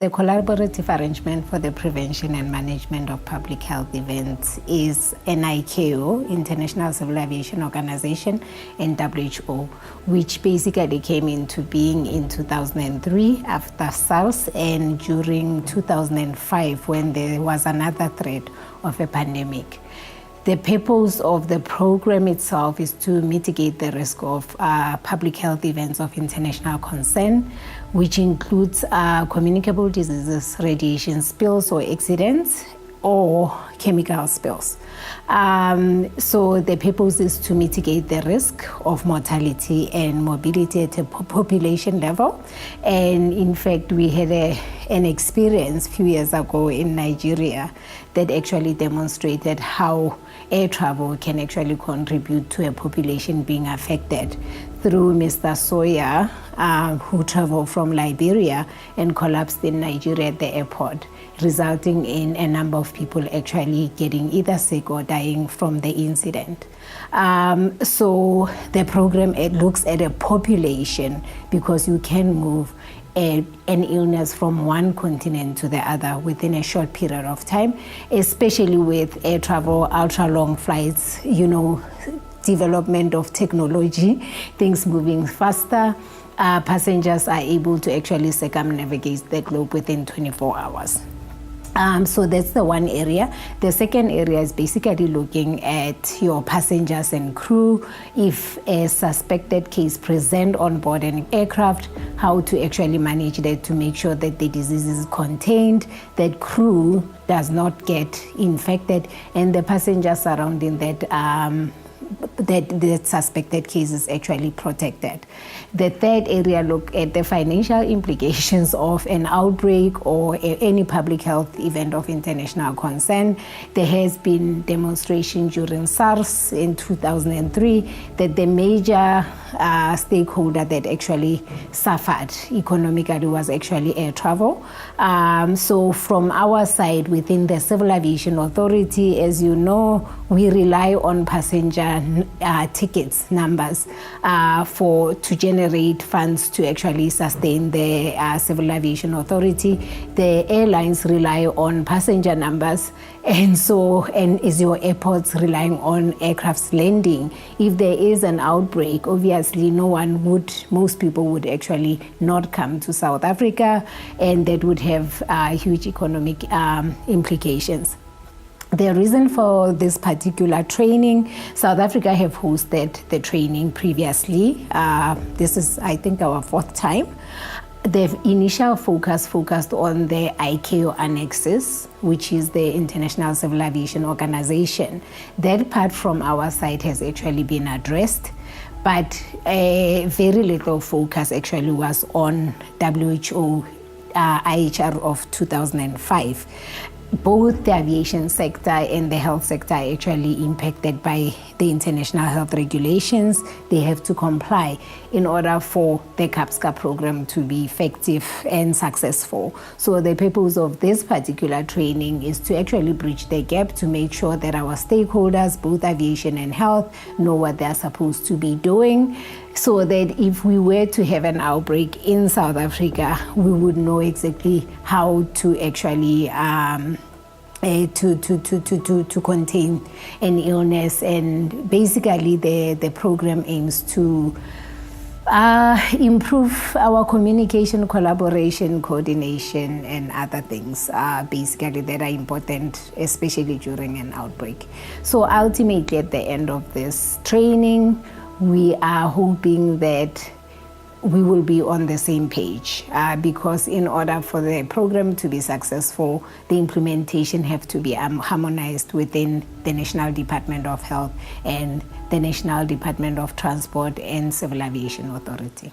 The collaborative arrangement for the prevention and management of public health events is an ICAO, International Civil Aviation Organization, and WHO, which basically came into being in 2003 after SARS and during 2005 when there was another threat of a pandemic. The purpose of the program itself is to mitigate the risk of public health events of international concern, which includes communicable diseases, radiation spills or accidents, or chemical spills. So the purpose is to mitigate the risk of mortality and morbidity at a population level. And in fact, we had an experience a few years ago in Nigeria that actually demonstrated how air travel can actually contribute to a population being affected through Mr. Sawyer, who traveled from Liberia and collapsed in Nigeria at the airport, resulting in a number of people actually getting either sick or dying from the incident. So the program, it looks at a population because you can move an illness from one continent to the other within a short period of time, especially with air travel, ultra-long flights, development of technology, things moving faster. Passengers are able to actually circumnavigate the globe within 24 hours. So that's the one area. The second area is basically looking at your passengers and crew. If a suspected case present on board an aircraft, how to actually manage that to make sure that the disease is contained, that crew does not get infected, and the passengers surrounding that suspected case is actually protected. The third area look at the financial implications of an outbreak or any public health event of international concern. There has been demonstration during SARS in 2003 that the major stakeholder that actually suffered economically was actually air travel. So from our side, within the Civil Aviation Authority, as you know, we rely on passenger tickets numbers to generate funds to actually sustain the Civil Aviation Authority. The airlines rely on passenger numbers, and is your airports relying on aircraft's landing. If there is an outbreak, obviously most people would actually not come to South Africa, and that would have huge economic implications. The reason for this particular training, South Africa have hosted the training previously. This is, I think, our fourth time. The initial focused on the ICAO Annexes, which is the International Civil Aviation Organization. That part from our side has actually been addressed, but very little focus actually was on WHO IHR of 2005. Both the aviation sector and the health sector are actually impacted by the international health regulations. They have to comply in order for the CAPSCA program to be effective and successful. So the purpose of this particular training is to actually bridge the gap to make sure that our stakeholders, both aviation and health, know what they're supposed to be doing, so that if we were to have an outbreak in South Africa, we would know exactly how to actually to contain an illness. And basically the program aims to improve our communication, collaboration, coordination, and other things basically that are important, especially during an outbreak. So ultimately, at the end of this training, we are hoping that we will be on the same page because in order for the program to be successful, the implementation have to be harmonized within the National Department of Health and the National Department of Transport and Civil Aviation Authority.